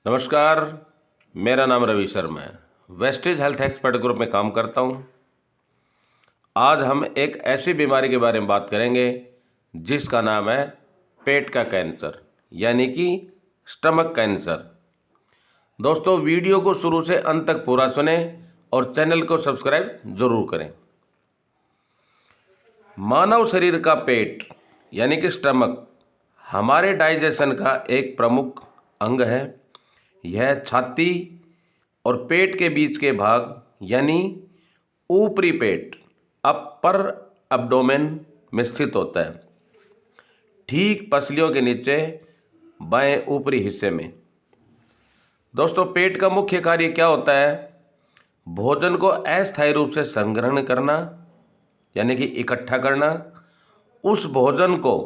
नमस्कार। मेरा नाम रवि शर्मा है। वेस्टेज हेल्थ एक्सपर्ट ग्रुप में काम करता हूँ। आज हम एक ऐसी बीमारी के बारे में बात करेंगे जिसका नाम है पेट का कैंसर यानी कि स्टमक कैंसर। दोस्तों, वीडियो को शुरू से अंत तक पूरा सुने और चैनल को सब्सक्राइब जरूर करें। मानव शरीर का पेट यानी कि स्टमक हमारे डाइजेशन का एक प्रमुख अंग है। यह छाती और पेट के बीच के भाग यानी ऊपरी पेट अपर एब्डोमेन में स्थित होता है, ठीक पसलियों के नीचे बाएं ऊपरी हिस्से में। दोस्तों, पेट का मुख्य कार्य क्या होता है? भोजन को अस्थायी रूप से संग्रहण करना यानी कि इकट्ठा करना, उस भोजन को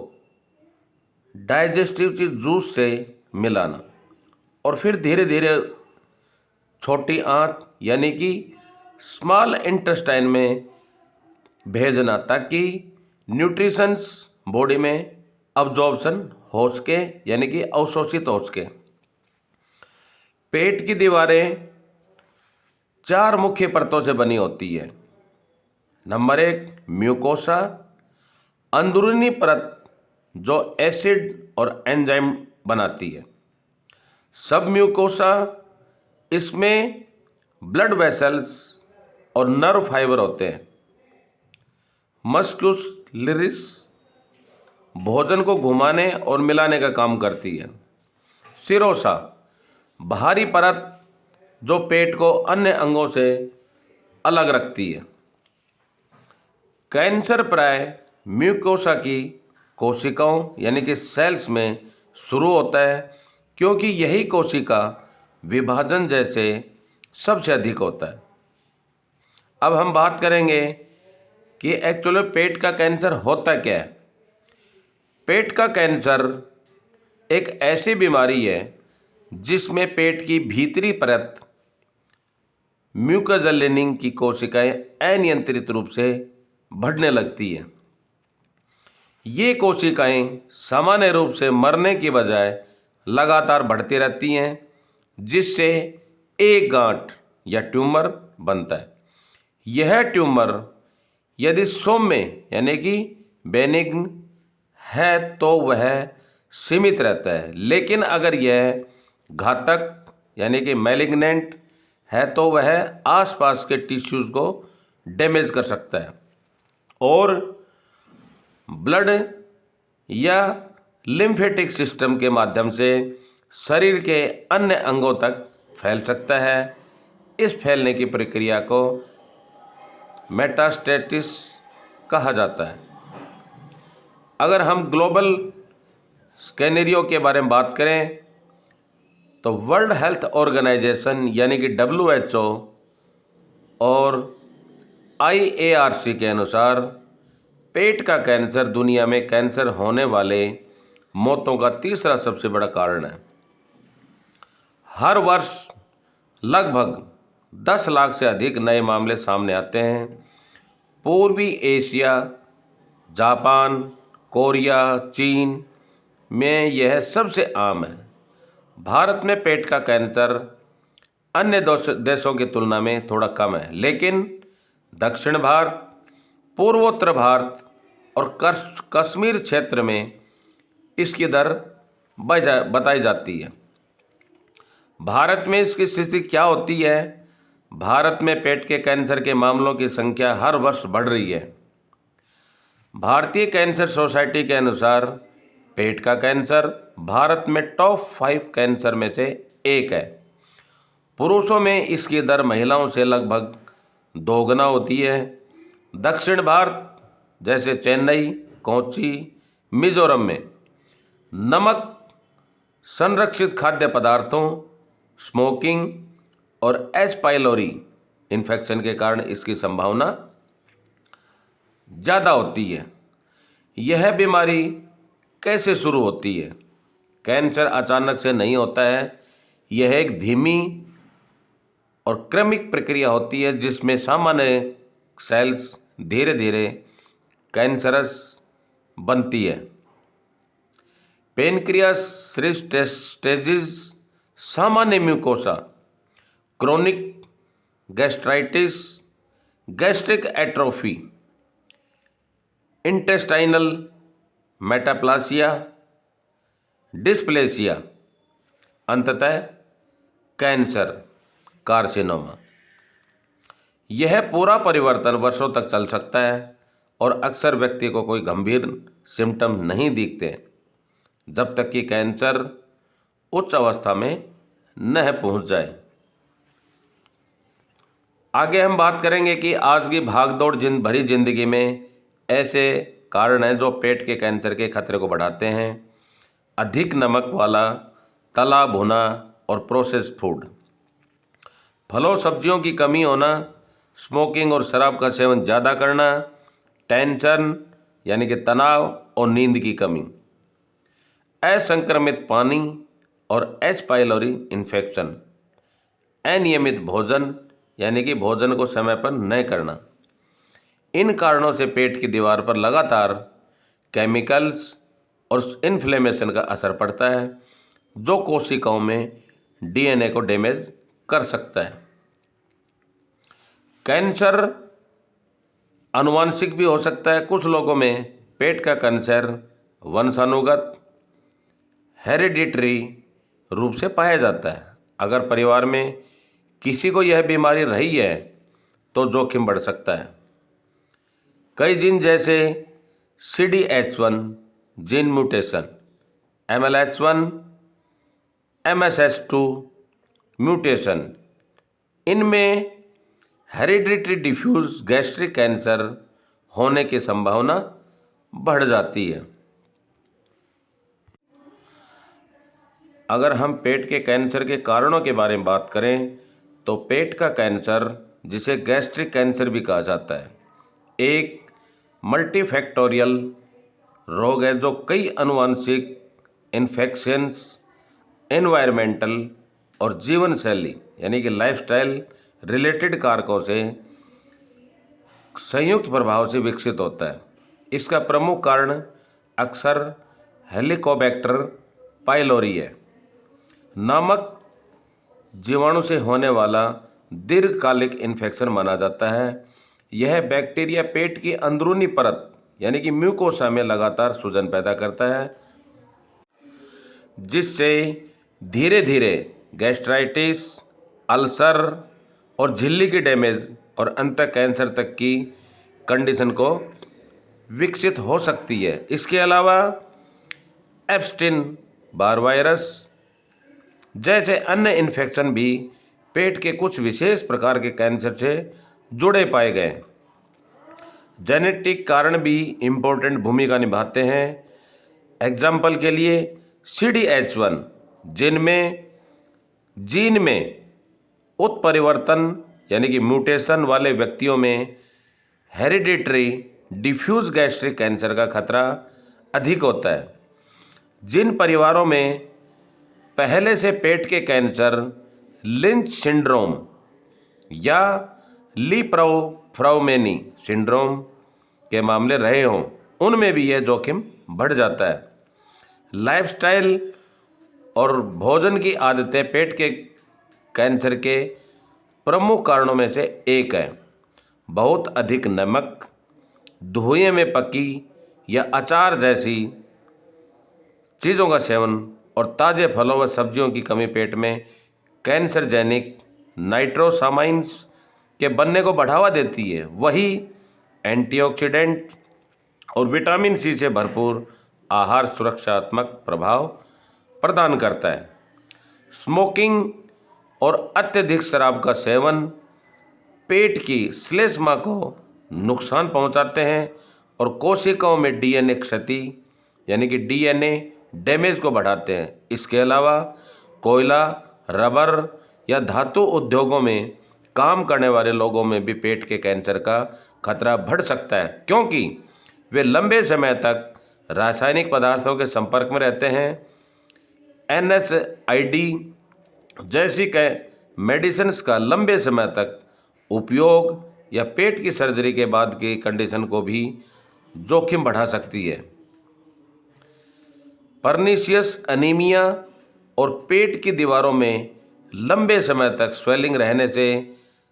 डाइजेस्टिव जूस से मिलाना और फिर धीरे धीरे छोटी आंत यानी कि स्मॉल इंटेस्टाइन में भेजना ताकि न्यूट्रिशंस बॉडी में अब्जॉर्प्शन हो सके यानी कि अवशोषित हो सके। पेट की दीवारें 4 मुख्य परतों से बनी होती है। नंबर 1 म्यूकोसा, अंदरूनी परत जो एसिड और एंजाइम बनाती है। सब म्यूकोसा, इसमें ब्लड वेसल्स और नर्व फाइबर होते हैं। मस्क्यूलरिस भोजन को घुमाने और मिलाने का काम करती है। सिरोसा, बाहरी परत जो पेट को अन्य अंगों से अलग रखती है। कैंसर प्राय म्यूकोसा की कोशिकाओं यानी कि सेल्स में शुरू होता है क्योंकि यही कोशिका विभाजन जैसे सबसे अधिक होता है। अब हम बात करेंगे कि एक्चुअली पेट का कैंसर होता क्या है। पेट का कैंसर एक ऐसी बीमारी है जिसमें पेट की भीतरी परत म्यूकोसा लिनिंग की कोशिकाएं अनियंत्रित रूप से बढ़ने लगती हैं। ये कोशिकाएं सामान्य रूप से मरने की बजाय लगातार बढ़ती रहती हैं, जिससे एक गांठ या ट्यूमर बनता है। यह ट्यूमर यदि सौम्य यानी कि बेनिग्न है तो वह सीमित रहता है, लेकिन अगर यह घातक यानी कि मैलिग्नेंट है तो वह आसपास के टिश्यूज को डैमेज कर सकता है और ब्लड या लिम्फेटिक सिस्टम के माध्यम से शरीर के अन्य अंगों तक फैल सकता है। इस फैलने की प्रक्रिया को मेटास्टेसिस कहा जाता है। अगर हम ग्लोबल स्केनेरियो के बारे में बात करें तो वर्ल्ड हेल्थ ऑर्गेनाइजेशन यानी कि WHO और IARC के अनुसार पेट का कैंसर दुनिया में कैंसर होने वाले मौतों का तीसरा सबसे बड़ा कारण है। हर वर्ष लगभग 10 लाख से अधिक नए मामले सामने आते हैं। पूर्वी एशिया, जापान, कोरिया, चीन में यह सबसे आम है। भारत में पेट का कैंसर अन्य देशों की तुलना में थोड़ा कम है, लेकिन दक्षिण भारत, पूर्वोत्तर भारत और कश्मीर क्षेत्र में इसकी दर बताई जाती है। भारत में इसकी स्थिति क्या होती है? भारत में पेट के कैंसर के मामलों की संख्या हर वर्ष बढ़ रही है। भारतीय कैंसर सोसाइटी के अनुसार पेट का कैंसर भारत में टॉप 5 कैंसर में से एक है। पुरुषों में इसकी दर महिलाओं से लगभग 2 गुना होती है। दक्षिण भारत जैसे चेन्नई, कोच्चि, मिजोरम में नमक, संरक्षित खाद्य पदार्थों, स्मोकिंग और एच पाइलोरी इन्फेक्शन के कारण इसकी संभावना ज़्यादा होती है। यह बीमारी कैसे शुरू होती है? कैंसर अचानक से नहीं होता है। यह एक धीमी और क्रमिक प्रक्रिया होती है जिसमें सामान्य सेल्स धीरे धीरे कैंसरस बनती है। पेनक्रियास स्टेजिस सामान्य mucosa, chronic gastritis, gastric atrophy, intestinal metaplasia, dysplasia, अंततः कैंसर, कार्सिनोमा। यह पूरा परिवर्तन वर्षों तक चल सकता है और अक्सर व्यक्ति को कोई गंभीर सिम्टम नहीं दिखते जब तक कि कैंसर उच्च अवस्था में न पहुंच जाए। आगे हम बात करेंगे कि आज की भागदौड़ भरी जिंदगी में ऐसे कारण हैं जो पेट के कैंसर के खतरे को बढ़ाते हैं। अधिक नमक वाला, तला भुना और प्रोसेस्ड फूड, फलों सब्जियों की कमी होना, स्मोकिंग और शराब का सेवन ज़्यादा करना, टेंशन यानी कि तनाव और नींद की कमी, असंक्रमित पानी और एच पाइलोरी इन्फेक्शन, अनियमित भोजन यानी कि भोजन को समय पर न करना। इन कारणों से पेट की दीवार पर लगातार केमिकल्स और इन्फ्लेमेशन का असर पड़ता है जो कोशिकाओं में डीएनए को डैमेज कर सकता है। कैंसर आनुवांशिक भी हो सकता है। कुछ लोगों में पेट का कैंसर वंशानुगत हेरिडिटरी रूप से पाया जाता है। अगर परिवार में किसी को यह बीमारी रही है तो जोखिम बढ़ सकता है। कई जीन जैसे CDH1 gene mutation, MLH1, MSH2 mutation, इनमें हेरिडिटरी डिफ्यूज गैस्ट्रिक कैंसर होने की संभावना बढ़ जाती है। अगर हम पेट के कैंसर के कारणों के बारे में बात करें तो पेट का कैंसर, जिसे गैस्ट्रिक कैंसर भी कहा जाता है, एक मल्टीफैक्टोरियल रोग है जो कई आनुवांशिक, इन्फेक्शंस, एनवायरमेंटल और जीवन शैली यानी कि लाइफस्टाइल रिलेटेड कारकों से संयुक्त प्रभाव से विकसित होता है। इसका प्रमुख कारण अक्सर हेलिकोबैक्टर पाइलोरी है, नामक जीवाणु से होने वाला दीर्घकालिक इन्फेक्शन माना जाता है। यह बैक्टीरिया पेट की अंदरूनी परत यानी कि म्यूकोसा में लगातार सूजन पैदा करता है, जिससे धीरे धीरे गैस्ट्राइटिस, अल्सर और झिल्ली की डैमेज और अंत कैंसर तक की कंडीशन को विकसित हो सकती है। इसके अलावा एप्स्टीन बार वायरस जैसे अन्य इन्फेक्शन भी पेट के कुछ विशेष प्रकार के कैंसर से जुड़े पाए गए। जेनेटिक कारण भी इम्पोर्टेंट भूमिका निभाते हैं। एग्जाम्पल के लिए CDH1 जीन में उत्परिवर्तन यानी कि म्यूटेशन वाले व्यक्तियों में हेरिडिटरी डिफ्यूज गैस्ट्रिक कैंसर का खतरा अधिक होता है। जिन परिवारों में पहले से पेट के कैंसर लिंच सिंड्रोम या लीप्रोफ्राउमेनी सिंड्रोम के मामले रहे हों, उनमें भी यह जोखिम बढ़ जाता है। लाइफस्टाइल और भोजन की आदतें पेट के कैंसर के प्रमुख कारणों में से एक है। बहुत अधिक नमक, धुएं में पकी या अचार जैसी चीज़ों का सेवन और ताज़े फलों व सब्जियों की कमी पेट में कैंसरजेनिक नाइट्रोसामाइंस के बनने को बढ़ावा देती है। वही एंटीऑक्सीडेंट और विटामिन C से भरपूर आहार सुरक्षात्मक प्रभाव प्रदान करता है। स्मोकिंग और अत्यधिक शराब का सेवन पेट की श्लेष्मा को नुकसान पहुंचाते हैं और कोशिकाओं में डीएनए क्षति यानी कि डीएनए डैमेज को बढ़ाते हैं। इसके अलावा कोयला, रबर या धातु उद्योगों में काम करने वाले लोगों में भी पेट के कैंसर का खतरा बढ़ सकता है, क्योंकि वे लंबे समय तक रासायनिक पदार्थों के संपर्क में रहते हैं। NSAID जैसी मेडिसिन्स का लंबे समय तक उपयोग या पेट की सर्जरी के बाद की कंडीशन को भी जोखिम बढ़ा सकती है। पर्नीशियस अनीमिया और पेट की दीवारों में लंबे समय तक स्वेलिंग रहने से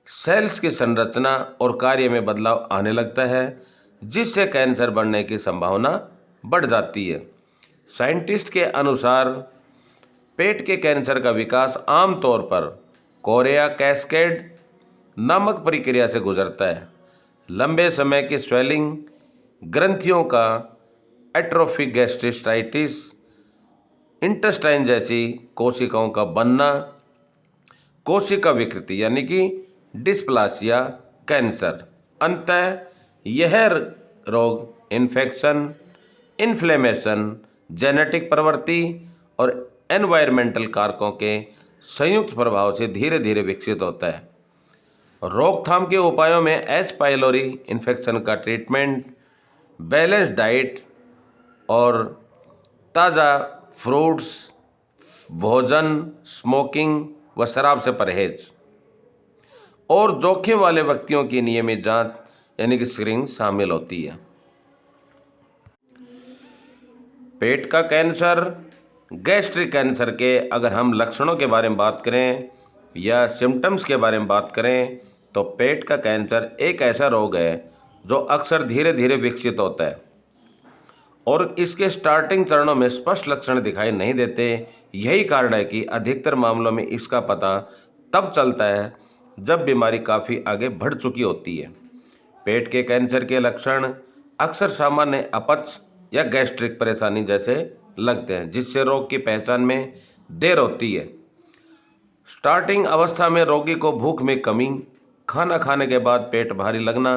सेल्स की संरचना और कार्य में बदलाव आने लगता है, जिससे कैंसर बढ़ने की संभावना बढ़ जाती है। साइंटिस्ट के अनुसार पेट के कैंसर का विकास आमतौर पर कोरिया कैस्केड नामक प्रक्रिया से गुजरता है। लंबे समय की स्वेलिंग, ग्रंथियों का एट्रोफी, गैस्ट्रिटाइटिस, इंटेस्टाइन जैसी कोशिकाओं का बनना, कोशिका विकृति यानी कि डिस्प्लासिया, कैंसर। अंततः यह रोग इन्फेक्शन, इन्फ्लेमेशन, जेनेटिक प्रवृत्ति और एनवायरमेंटल कारकों के संयुक्त प्रभाव से धीरे धीरे विकसित होता है। रोकथाम के उपायों में एच पाइलोरी इन्फेक्शन का ट्रीटमेंट, बैलेंस डाइट और ताज़ा फ्रूट्स, भोजन, स्मोकिंग व शराब से परहेज और जोखिम वाले व्यक्तियों की नियमित जांच यानी कि स्क्रीनिंग शामिल होती है। पेट का कैंसर, गैस्ट्रिक कैंसर के अगर हम लक्षणों के बारे में बात करें या सिम्टम्स के बारे में बात करें तो पेट का कैंसर एक ऐसा रोग है जो अक्सर धीरे धीरे विकसित होता है और इसके स्टार्टिंग चरणों में स्पष्ट लक्षण दिखाई नहीं देते। यही कारण है कि अधिकतर मामलों में इसका पता तब चलता है जब बीमारी काफ़ी आगे बढ़ चुकी होती है। पेट के कैंसर के लक्षण अक्सर सामान्य अपच या गैस्ट्रिक परेशानी जैसे लगते हैं, जिससे रोग की पहचान में देर होती है। स्टार्टिंग अवस्था में रोगी को भूख में कमी, खाना खाने के बाद पेट भारी लगना,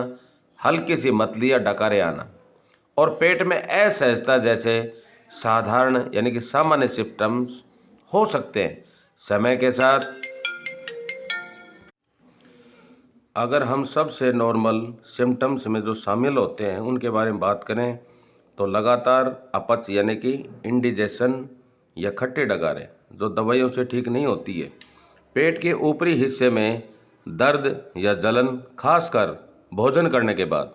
हल्की सी मतली या डकारे आना और पेट में असहजता जैसे साधारण यानी कि सामान्य सिम्टम्स हो सकते हैं। समय के साथ अगर हम सबसे नॉर्मल सिम्टम्स में जो शामिल होते हैं उनके बारे में बात करें तो लगातार अपच यानी कि इंडिजेशन या खट्टे डगारे जो दवाइयों से ठीक नहीं होती है, पेट के ऊपरी हिस्से में दर्द या जलन खासकर भोजन करने के बाद,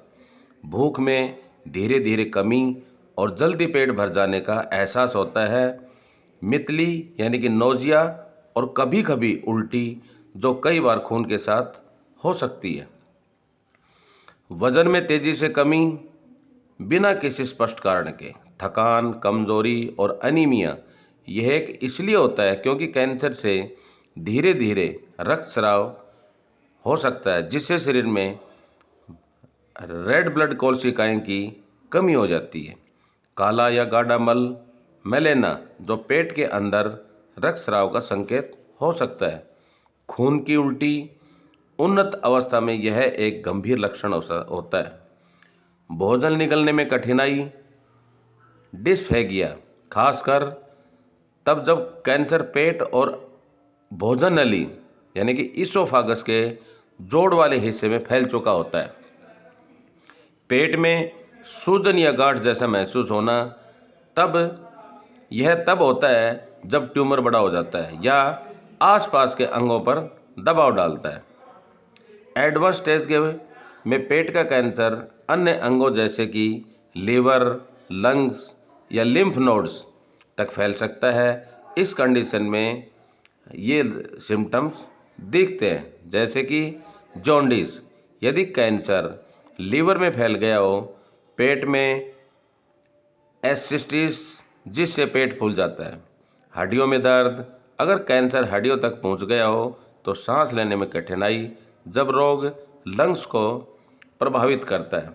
भूख में धीरे धीरे कमी और जल्दी पेट भर जाने का एहसास होता है, मितली यानी कि नोजिया और कभी कभी उल्टी जो कई बार खून के साथ हो सकती है। वजन में तेजी से कमी बिना किसी स्पष्ट कारण के, थकान, कमजोरी और अनीमिया। यह एक इसलिए होता है क्योंकि कैंसर से धीरे धीरे रक्तस्राव हो सकता है, जिससे शरीर में रेड ब्लड कोशिकाएं की कमी हो जाती है। काला या गाढ़ा मल, मेलेना, जो पेट के अंदर रक्तस्राव का संकेत हो सकता है। खून की उल्टी, उन्नत अवस्था में यह एक गंभीर लक्षण होता है। भोजन निगलने में कठिनाई, डिस्फेगिया, खासकर तब जब कैंसर पेट और भोजन नली यानी कि इसोफागस के जोड़ वाले हिस्से में फैल चुका होता है। पेट में सूजन या गांठ जैसा महसूस होना तब होता है जब ट्यूमर बड़ा हो जाता है या आसपास के अंगों पर दबाव डालता है। एडवांस स्टेज में पेट का कैंसर अन्य अंगों जैसे कि लीवर, लंग्स या लिम्फ नोड्स तक फैल सकता है। इस कंडीशन में ये सिम्टम्स दिखते हैं जैसे कि जॉन्डिस, यदि कैंसर लीवर में फैल गया हो, पेट में एसिस्टिस जिससे पेट फूल जाता है, हड्डियों में दर्द, अगर कैंसर हड्डियों तक पहुंच गया हो तो सांस लेने में कठिनाई जब रोग लंग्स को प्रभावित करता है।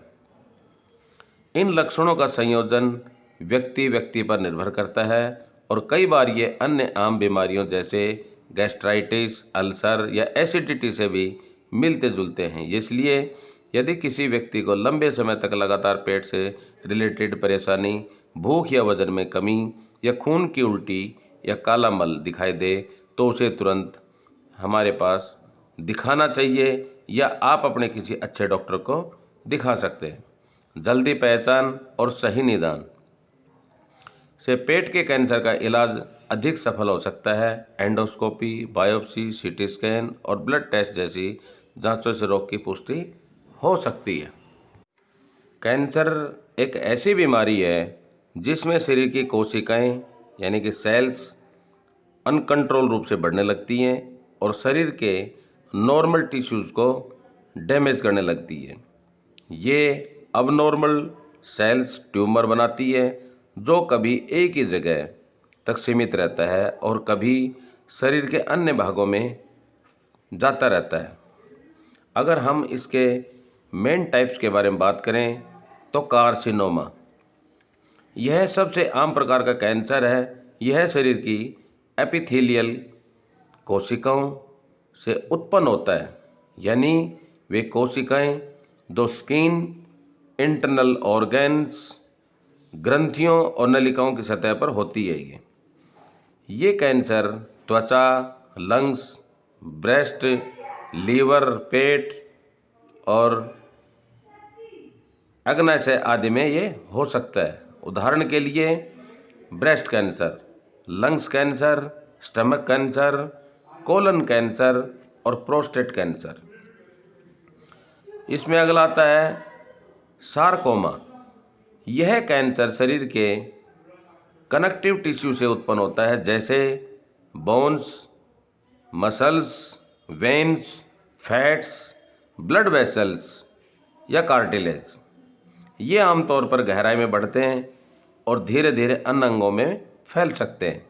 इन लक्षणों का संयोजन व्यक्ति पर निर्भर करता है और कई बार ये अन्य आम बीमारियों जैसे गैस्ट्राइटिस, अल्सर या एसिडिटी से भी मिलते जुलते हैं। इसलिए यदि किसी व्यक्ति को लंबे समय तक लगातार पेट से रिलेटेड परेशानी, भूख या वजन में कमी या खून की उल्टी या काला मल दिखाई दे तो उसे तुरंत हमारे पास दिखाना चाहिए या आप अपने किसी अच्छे डॉक्टर को दिखा सकते हैं। जल्दी पहचान और सही निदान से पेट के कैंसर का इलाज अधिक सफल हो सकता है। एंडोस्कोपी, बायोप्सी, सीटी स्कैन और ब्लड टेस्ट जैसी जांचों से रोग की पुष्टि हो सकती है। कैंसर एक ऐसी बीमारी है जिसमें शरीर की कोशिकाएं यानी कि सेल्स अनकंट्रोल रूप से बढ़ने लगती हैं और शरीर के नॉर्मल टिश्यूज़ को डैमेज करने लगती है। ये अबनॉर्मल सेल्स ट्यूमर बनाती है जो कभी एक ही जगह तक सीमित रहता है और कभी शरीर के अन्य भागों में जाता रहता है। अगर हम इसके मेन टाइप्स के बारे में बात करें तो कार्सिनोमा, यह सबसे आम प्रकार का कैंसर है। यह शरीर की एपिथेलियल कोशिकाओं से उत्पन्न होता है, यानी वे कोशिकाएं जो स्किन, इंटरनल ऑर्गन्स, ग्रंथियों और नलिकाओं की सतह पर होती है। ये कैंसर त्वचा, लंग्स, ब्रेस्ट, लीवर, पेट और अग्नाशय आदि में ये हो सकता है। उदाहरण के लिए breast cancer, lungs cancer, stomach cancer, colon cancer और प्रोस्टेट कैंसर। इसमें अगला आता है सार्कोमा। यह कैंसर शरीर के कनेक्टिव टिश्यू से उत्पन्न होता है, जैसे bones, muscles, veins, fats, blood vessels या कार्टिलेज। ये आमतौर पर गहराई में बढ़ते हैं और धीरे धीरे अन्य अंगों में फैल सकते हैं।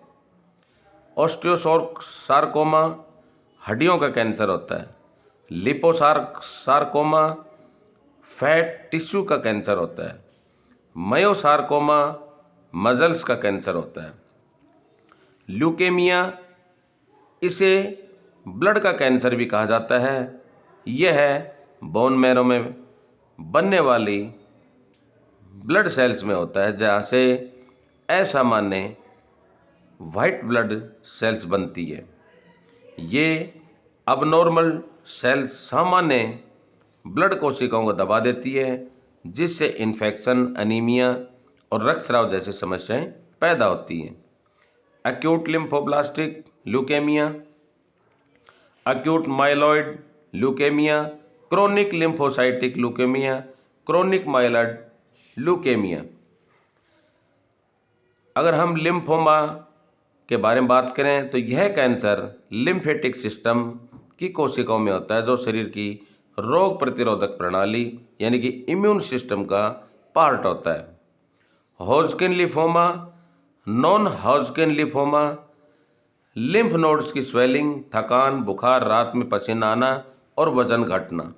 ऑस्टियोसार्कोमा हड्डियों का कैंसर होता है। लिपोसार्कोमा फैट टिश्यू का कैंसर होता है। मायोसार्कोमा मसल्स का कैंसर होता है। ल्यूकेमिया, इसे ब्लड का कैंसर भी कहा जाता है। यह बोन मैरो में बनने वाली ब्लड सेल्स में होता है, जहाँ से असामान्य वाइट ब्लड सेल्स बनती है। ये अबनॉर्मल सेल्स सामान्य ब्लड कोशिकाओं को दबा देती है, जिससे इन्फेक्शन, अनीमिया और रक्तस्राव जैसी समस्याएं पैदा होती हैं। Acute lymphoblastic leukaemia, acute myeloid leukaemia, chronic lymphocytic leukaemia, chronic myeloid leukaemia. अगर हम लिम्फोमा के बारे में बात करें तो यह कैंसर लिम्फेटिक सिस्टम की कोशिकाओं में होता है, जो शरीर की रोग प्रतिरोधक प्रणाली यानी कि इम्यून सिस्टम का पार्ट होता है। Hodgkin lymphoma, non Hodgkin lymphoma, lymph nodes की स्वेलिंग, थकान, बुखार, रात में पसीना आना और वजन घटना।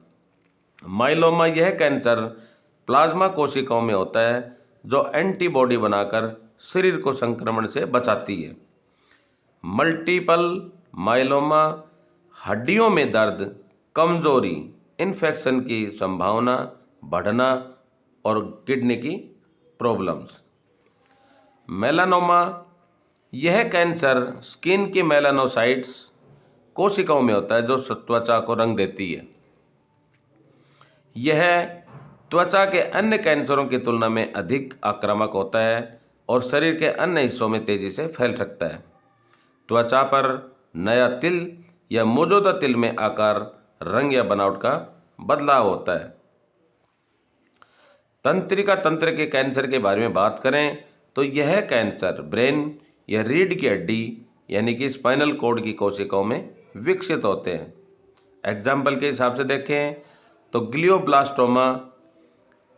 माइलोमा, यह कैंसर प्लाज्मा कोशिकाओं में होता है जो एंटीबॉडी बनाकर शरीर को संक्रमण से बचाती है। मल्टीपल माइलोमा, हड्डियों में दर्द, कमजोरी, इन्फेक्शन की संभावना बढ़ना और किडनी की प्रॉब्लम्स। मेलानोमा, यह कैंसर स्किन के मेलानोसाइट्स कोशिकाओं में होता है जो त्वचा को रंग देती है। यह त्वचा के अन्य कैंसरों की तुलना में अधिक आक्रामक होता है और शरीर के अन्य हिस्सों में तेजी से फैल सकता है। त्वचा पर नया तिल या मौजूदा तिल में आकार, रंग या बनावट का बदलाव होता है। तंत्रिका तंत्र के कैंसर के बारे में बात करें तो यह कैंसर ब्रेन या रीढ़ की हड्डी यानी कि स्पाइनल कॉर्ड की कोशिकाओं में विकसित होते हैं। एग्जाम्पल के हिसाब से देखें तो ग्लियोब्लास्टोमा,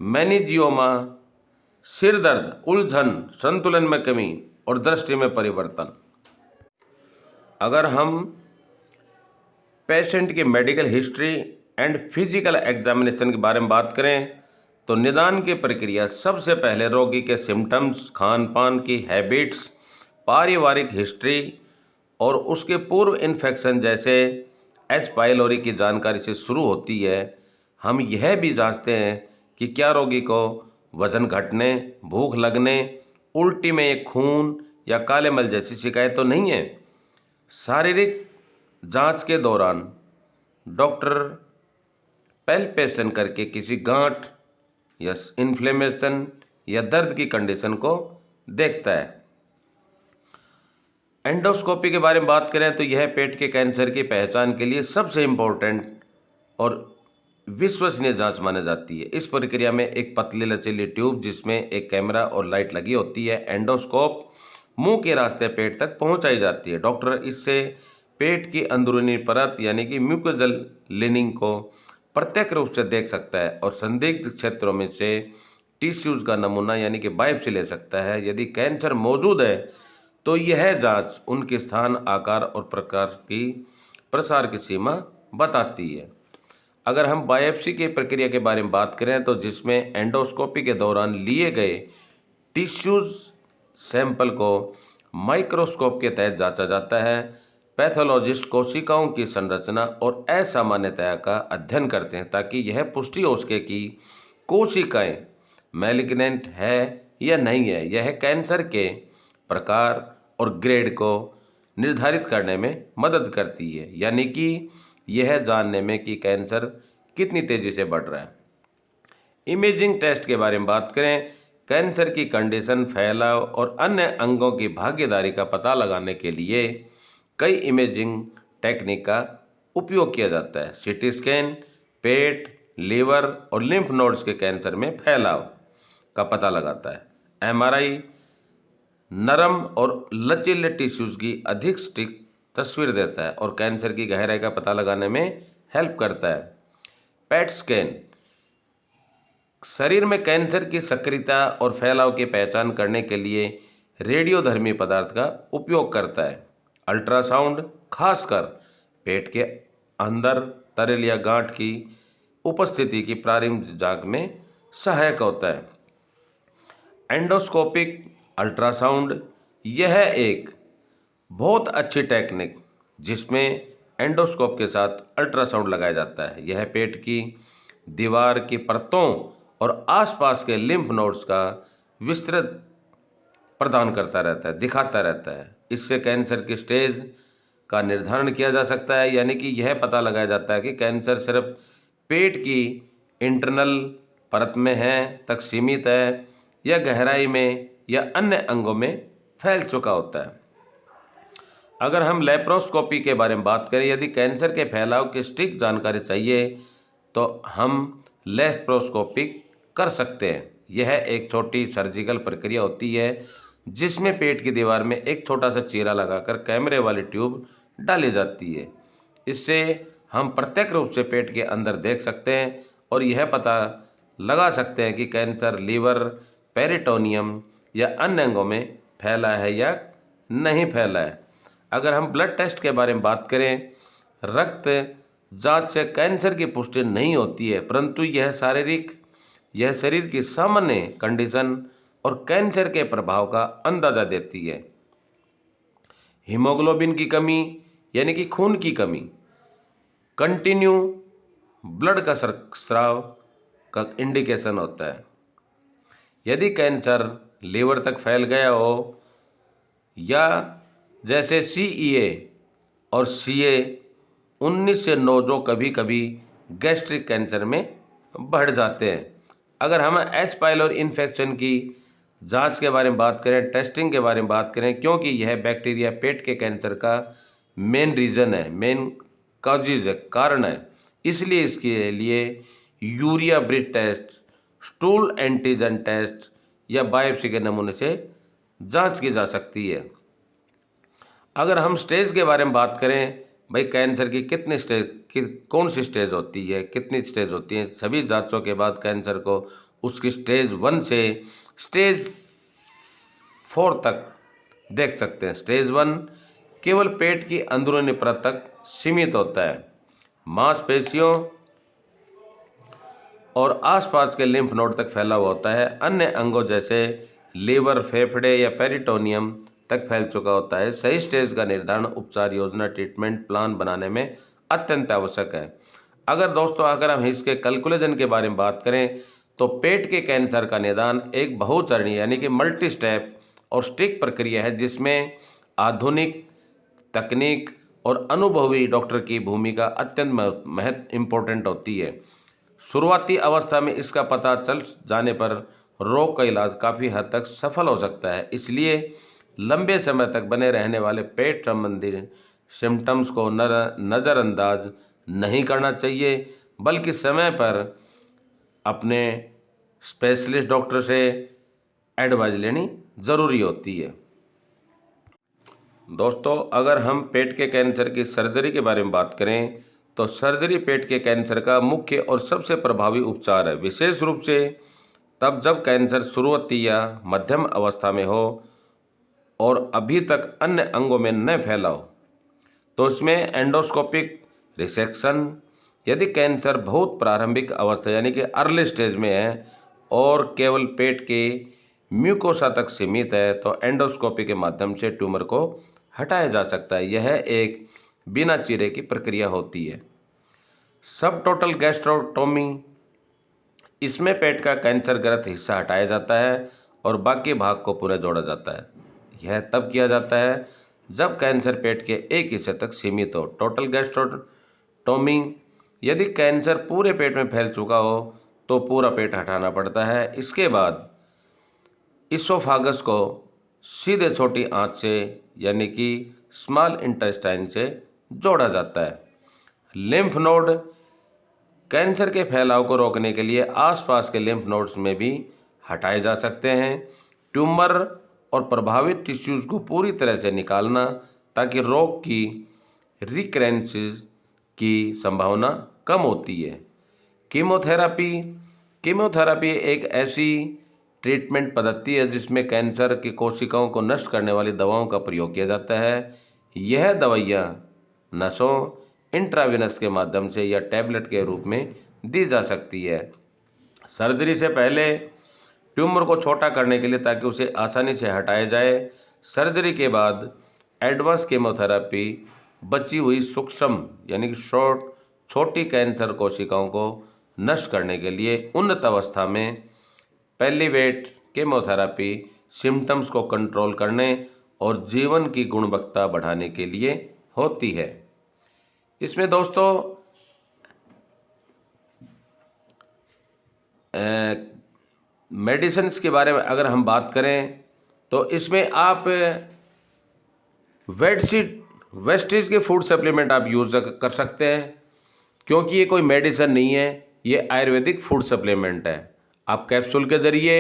मेनिजियोमा, सिर दर्द, उलझन, संतुलन में कमी और दृष्टि में परिवर्तन। अगर हम पेशेंट की medical history and physical examination के बारे में बात करें तो निदान की प्रक्रिया सबसे पहले रोगी के सिम्टम्स, खान पान की हैबिट्स, पारिवारिक हिस्ट्री और उसके पूर्व इन्फेक्शन जैसे एच पाइलोरी की जानकारी से शुरू होती है। हम यह भी जांचते हैं कि क्या रोगी को वजन घटने, भूख लगने, उल्टी में खून या काले मल जैसी शिकायत तो नहीं है। शारीरिक जांच के दौरान डॉक्टर पैल्पेशन करके किसी गांठ या इन्फ्लेमेशन या दर्द की कंडीशन को देखता है। एंडोस्कोपी के बारे में बात करें तो यह पेट के कैंसर की पहचान के लिए सबसे इम्पोर्टेंट और विश्वसनीय जांच मानी जाती है। इस प्रक्रिया में एक पतली लचीली ट्यूब जिसमें एक कैमरा और लाइट लगी होती है, एंडोस्कोप, मुंह के रास्ते पेट तक पहुंचाई जाती है। डॉक्टर इससे पेट की अंदरूनी परत यानी कि म्यूकोजल लिनिंग को प्रत्यक्ष रूप से देख सकता है और संदिग्ध क्षेत्रों में से टिश्यूज का नमूना यानी कि बायोप्सी ले सकता है। यदि कैंसर मौजूद है तो यह जांच उनके स्थान, आकार और प्रकार की प्रसार की सीमा बताती है। अगर हम बायोप्सी की प्रक्रिया के बारे में बात करें तो जिसमें एंडोस्कोपी के दौरान लिए गए टिश्यूज सैंपल को माइक्रोस्कोप के तहत जांचा जाता है। पैथोलॉजिस्ट कोशिकाओं की संरचना और असामान्यता का अध्ययन करते हैं ताकि यह पुष्टि हो सके कि कोशिकाएं मैलिग्नेंट है या नहीं है। यह कैंसर के प्रकार और ग्रेड को निर्धारित करने में मदद करती है, यानी कि यह जानने में कि कैंसर कितनी तेज़ी से बढ़ रहा है। इमेजिंग टेस्ट के बारे में बात करें, कैंसर की कंडीशन, फैलाव और अन्य अंगों की भागीदारी का पता लगाने के लिए कई इमेजिंग टेक्निक का उपयोग किया जाता है। सीटी स्कैन पेट, लीवर और लिम्फ नोड्स के कैंसर में फैलाव का पता लगाता है। एमआरआई नरम और लचीले टिश्यूज की अधिक सटीक तस्वीर देता है और कैंसर की गहराई का पता लगाने में हेल्प करता है। पेट स्कैन शरीर में कैंसर की सक्रियता और फैलाव की पहचान करने के लिए रेडियोधर्मी पदार्थ का उपयोग करता है। अल्ट्रासाउंड खासकर पेट के अंदर तरल या गांठ की उपस्थिति की प्रारंभिक जांच में सहायक होता है। एंडोस्कोपिक अल्ट्रासाउंड यह एक बहुत अच्छी टेक्निक जिसमें एंडोस्कोप के साथ अल्ट्रासाउंड लगाया जाता है। यह पेट की दीवार की परतों और आसपास के लिम्फ नोड्स का विस्तृत प्रदान करता रहता है, दिखाता रहता है। इससे कैंसर की स्टेज का निर्धारण किया जा सकता है, यानी कि यह पता लगाया जाता है कि कैंसर सिर्फ पेट की इंटरनल परत में है तक सीमित है या गहराई में या अन्य अंगों में फैल चुका होता है। अगर हम लेप्रोस्कोपी के बारे में बात करें, यदि कैंसर के फैलाव की सटीक जानकारी चाहिए तो हम लेप्रोस्कोपी कर सकते हैं। यह एक छोटी सर्जिकल प्रक्रिया होती है जिसमें पेट की दीवार में एक छोटा सा चीरा लगाकर कैमरे वाली ट्यूब डाली जाती है। इससे हम प्रत्यक्ष रूप से पेट के अंदर देख सकते हैं और यह पता लगा सकते हैं कि कैंसर लीवर, पेरिटोनियम या अन्य अंगों में फैला है या नहीं फैला है। अगर हम ब्लड टेस्ट के बारे में बात करें, रक्त जांच से कैंसर की पुष्टि नहीं होती है, परंतु यह शरीर की सामान्य कंडीशन और कैंसर के प्रभाव का अंदाजा देती है। हीमोग्लोबिन की कमी यानी कि खून की कमी, कंटिन्यू ब्लड का स्राव का इंडिकेशन होता है। यदि कैंसर लीवर तक फैल गया हो या जैसे CEA और CA 19 से 9 जो कभी कभी गैस्ट्रिक कैंसर में बढ़ जाते हैं। अगर हम एच पाइलोरी इन्फेक्शन की जांच के बारे में बात करें, टेस्टिंग के बारे में बात करें, क्योंकि यह बैक्टीरिया पेट के कैंसर का मेन रीज़न है, मेन काजिज है, कारण है, इसलिए इसके लिए urea breath test, stool antigen test या बायोप्सी के नमूने से जांच की जा सकती है। अगर हम स्टेज के बारे में बात करें, भाई कैंसर की कितनी स्टेज, कौन सी स्टेज होती है, कितनी स्टेज होती हैं, सभी जांचों के बाद कैंसर को उसकी स्टेज 1 से स्टेज 4 तक देख सकते हैं। स्टेज 1 केवल पेट की अंदरूनी परत तक सीमित होता है। मांसपेशियों और आसपास के लिम्फ नोड तक फैला हुआ होता है। अन्य अंगों जैसे लीवर, फेफड़े या पेरिटोनियम तक फैल चुका होता है। सही स्टेज का निर्धारण उपचार योजना, ट्रीटमेंट प्लान बनाने में अत्यंत आवश्यक है। अगर हम इसके कैलकुलेशन के बारे में बात करें तो पेट के कैंसर का निदान एक बहुचरणीय यानी कि मल्टी स्टेप और स्टिक प्रक्रिया है जिसमें आधुनिक तकनीक और अनुभवी डॉक्टर की भूमिका अत्यंत इम्पोर्टेंट होती है। शुरुआती अवस्था में इसका पता चल जाने पर रोग का इलाज काफ़ी हद तक सफल हो सकता है। इसलिए लंबे समय तक बने रहने वाले पेट संबंधी सिम्टम्स को नज़रअंदाज नहीं करना चाहिए, बल्कि समय पर अपने स्पेशलिस्ट डॉक्टर से एडवाइस लेनी ज़रूरी होती है। दोस्तों, अगर हम पेट के कैंसर की सर्जरी के बारे में बात करें तो सर्जरी पेट के कैंसर का मुख्य और सबसे प्रभावी उपचार है, विशेष रूप से तब जब कैंसर शुरुआती या मध्यम अवस्था में हो और अभी तक अन्य अंगों में न फैला हो। तो इसमें एंडोस्कोपिक रिसेक्शन, यदि कैंसर बहुत प्रारंभिक अवस्था यानी कि अर्ली स्टेज में है और केवल पेट के म्यूकोसा तक सीमित है, तो एंडोस्कोपी के माध्यम से ट्यूमर को हटाया जा सकता है। यह एक बिना चीरे की प्रक्रिया होती है। सब टोटल गैस्ट्रोटोमी, इसमें पेट का कैंसर ग्रस्त हिस्सा हटाया जाता है और बाकी भाग को पुनः जोड़ा जाता है। यह तब किया जाता है जब कैंसर पेट के एक हिस्से तक सीमित हो। टोटल गैस्ट्रोटोमी, यदि कैंसर पूरे पेट में फैल चुका हो तो पूरा पेट हटाना पड़ता है। इसके बाद इसोफागस को सीधे छोटी आंत से यानी कि स्मॉल इंटेस्टाइन से जोड़ा जाता है। लिम्फ नोड, कैंसर के फैलाव को रोकने के लिए आसपास के लिम्फ नोड्स में भी हटाए जा सकते हैं। ट्यूमर और प्रभावित टिश्यूज को पूरी तरह से निकालना ताकि रोग की रिकरेंसेस की संभावना कम होती है। कीमोथेरेपी, कीमोथेरेपी एक ऐसी ट्रीटमेंट पद्धति है जिसमें कैंसर की कोशिकाओं को नष्ट करने वाली दवाओं का प्रयोग किया जाता है। यह दवाइयाँ नसों, इंट्रावेनस के माध्यम से या टैबलेट के रूप में दी जा सकती है। सर्जरी से पहले ट्यूमर को छोटा करने के लिए ताकि उसे आसानी से हटाया जाए। सर्जरी के बाद एडवांस कीमोथेरेपी बची हुई सूक्ष्म यानी कि छोटी कैंसर कोशिकाओं को नष्ट करने के लिए उन्नत अवस्था में पैलिएटिव कीमोथेरेपी सिम्टम्स को कंट्रोल करने और जीवन की गुणवत्ता बढ़ाने के लिए होती है। इसमें दोस्तों मेडिसिन्स के बारे में अगर हम बात करें तो इसमें आप वेस्टीज के फूड सप्लीमेंट आप यूज़ कर सकते हैं, क्योंकि ये कोई मेडिसिन नहीं है, ये आयुर्वेदिक फूड सप्लीमेंट है। आप कैप्सूल के ज़रिए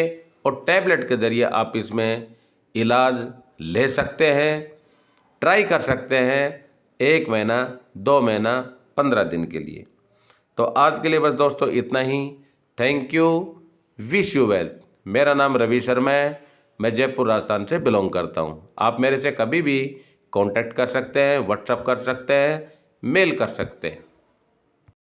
और टैबलेट के ज़रिए आप इसमें इलाज ले सकते हैं, ट्राई कर सकते हैं 1 महीना, 2 महीना, 15 दिन के लिए। तो आज के लिए बस दोस्तों इतना ही। Thank you, wish you wealth. मेरा नाम रवि शर्मा है, मैं जयपुर राजस्थान से बिलोंग करता हूँ। आप मेरे से कभी भी कांटेक्ट कर सकते हैं, व्हाट्सएप कर सकते हैं, मेल कर सकते हैं।